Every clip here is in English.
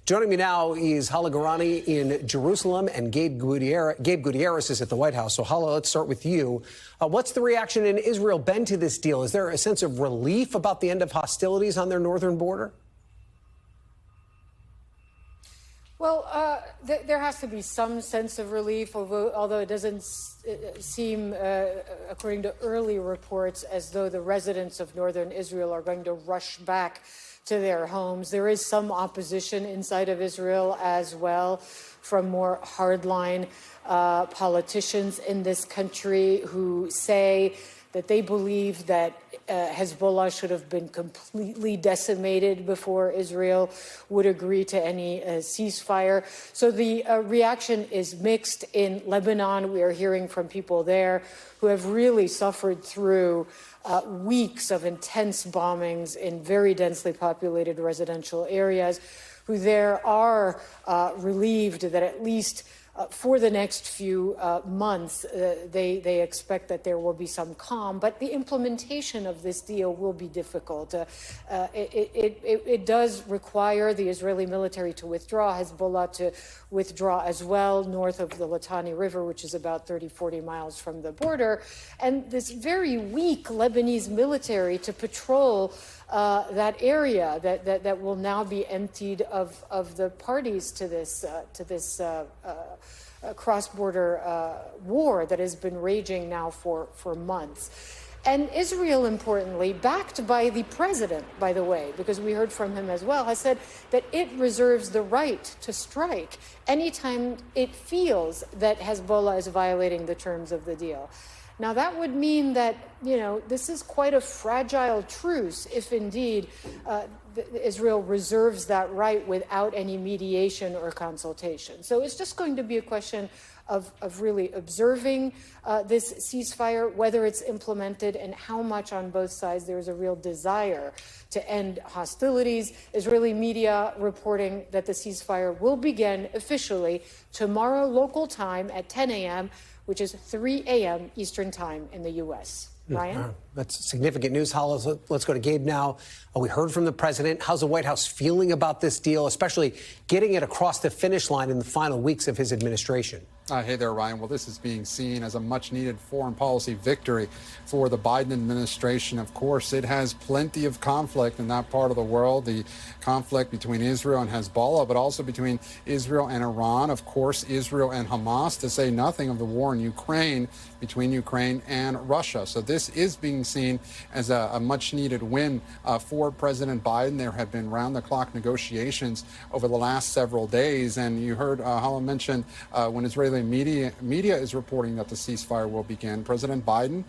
Joining me now is Hala Gorani in Jerusalem, and Gabe Gutierrez is at the White House. So, Hala, let's start with you. What's the reaction in Israel been to this deal? Is there a sense of relief about the end of hostilities on their northern border? Well, there has to be some sense of relief, although it doesn't seem, according to early reports, as though the residents of northern Israel are going to rush back to their homes. There is some opposition inside of Israel as well from more hardline politicians in this country who say that they believe that Hezbollah should have been completely decimated before Israel would agree to any ceasefire. So the reaction is mixed. In Lebanon, we are hearing from people there who have really suffered through weeks of intense bombings in very densely populated residential areas, who there are relieved that at least for the next few months, they expect that there will be some calm, but the implementation of this deal will be difficult. It does require the Israeli military to withdraw, Hezbollah to withdraw as well, north of the Litani River, which is about 30-40 miles from the border, and this very weak Lebanese military to patrol that area that will now be emptied of the parties to this cross-border war that has been raging now for months. And Israel, importantly, backed by the president, by the way, because we heard from him as well, has said that it reserves the right to strike anytime it feels that Hezbollah is violating the terms of the deal. Now, that would mean that, this is quite a fragile truce if indeed Israel reserves that right without any mediation or consultation. So it's just going to be a question of really observing this ceasefire, whether it's implemented and how much on both sides there is a real desire to end hostilities. Israeli media reporting that the ceasefire will begin officially tomorrow local time at 10 a.m., which is 3 a.m. Eastern time in the U.S. Ryan? That's significant news. Hala, let's go to Gabe now. We heard from the president. How's the White House feeling about this deal, especially getting it across the finish line in the final weeks of his administration? Hey there, Ryan. Well, this is being seen as a much-needed foreign policy victory for the Biden administration. Of course, it has plenty of conflict in that part of the world, the conflict between Israel and Hezbollah, but also between Israel and Iran, of course, Israel and Hamas, to say nothing of the war in Ukraine, between Ukraine and Russia. So this is being seen as a much-needed win for President Biden. There have been round-the-clock negotiations over the last several days, and you heard Hala mention when Israeli media is reporting that the ceasefire will begin. President Biden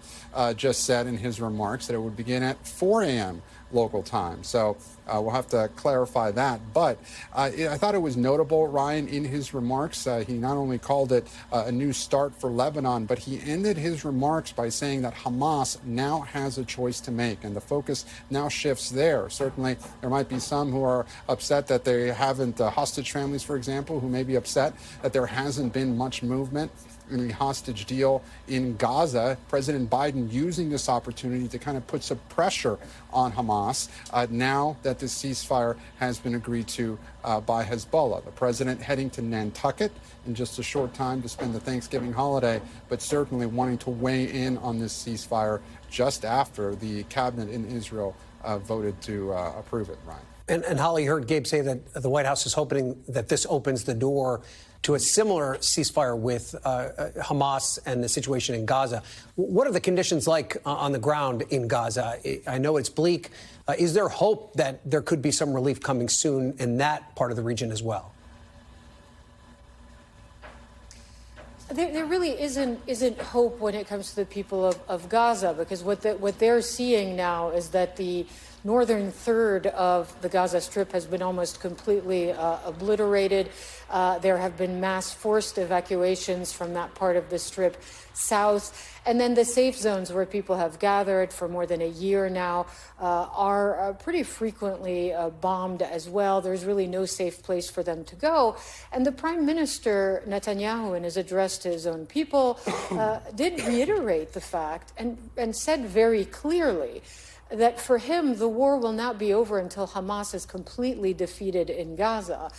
just said in his remarks that it would begin at 4 a.m. local time. So we'll have to clarify that. But I thought it was notable, Ryan, in his remarks, he not only called it a new start for Lebanon, but he ended his remarks by saying that Hamas now has a choice to make, and the focus now shifts there. Certainly, there might be some who are upset that they haven't, hostage families, for example, who may be upset that there hasn't been much movement in the hostage deal in Gaza. President Biden using this opportunity to kind of put some pressure on Hamas now that the ceasefire has been agreed to by Hezbollah. The president heading to Nantucket in just a short time to spend the Thanksgiving holiday, but certainly wanting to weigh in on this ceasefire just after the cabinet in Israel voted to approve it, Ryan. And Holly, heard Gabe say that the White House is hoping that this opens the door to a similar ceasefire with Hamas and the situation in Gaza. What are the conditions like on the ground in Gaza? I know it's bleak. Is there hope that there could be some relief coming soon in that part of the region as well? There really isn't hope when it comes to the people of Gaza, because what they're seeing now is that the northern third of the Gaza Strip has been almost completely obliterated. There have been mass forced evacuations from that part of the Strip south. And then the safe zones where people have gathered for more than a year now are pretty frequently bombed as well. There's really no safe place for them to go. And the Prime Minister, Netanyahu, in his address to his own people, did reiterate the fact and said very clearly that for him, the war will not be over until Hamas is completely defeated in Gaza.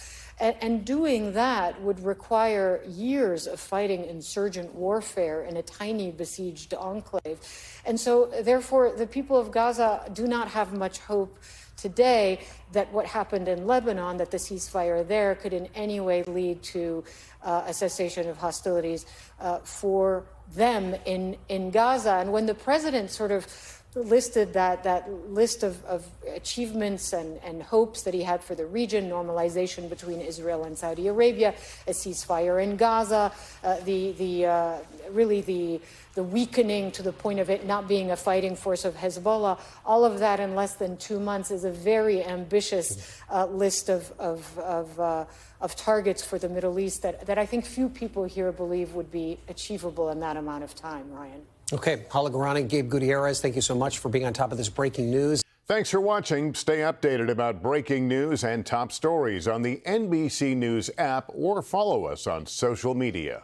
And doing that would require years of fighting insurgent warfare in a tiny besieged enclave. And so, therefore, the people of Gaza do not have much hope today that what happened in Lebanon, that the ceasefire there could in any way lead to a cessation of hostilities for them in Gaza. And when the president sort of listed that list of achievements and hopes that he had for the region, normalization between Israel and Saudi Arabia, a ceasefire in Gaza, the weakening to the point of it not being a fighting force of Hezbollah, all of that in less than 2 months is a very ambitious list of targets for the Middle East that I think few people here believe would be achievable in that amount of time, Ryan. Okay, Hala, Gorani, Gabe, Gutierrez, thank you so much for being on top of this breaking news. Thanks for watching. Stay updated about breaking news and top stories on the NBC News app or follow us on social media.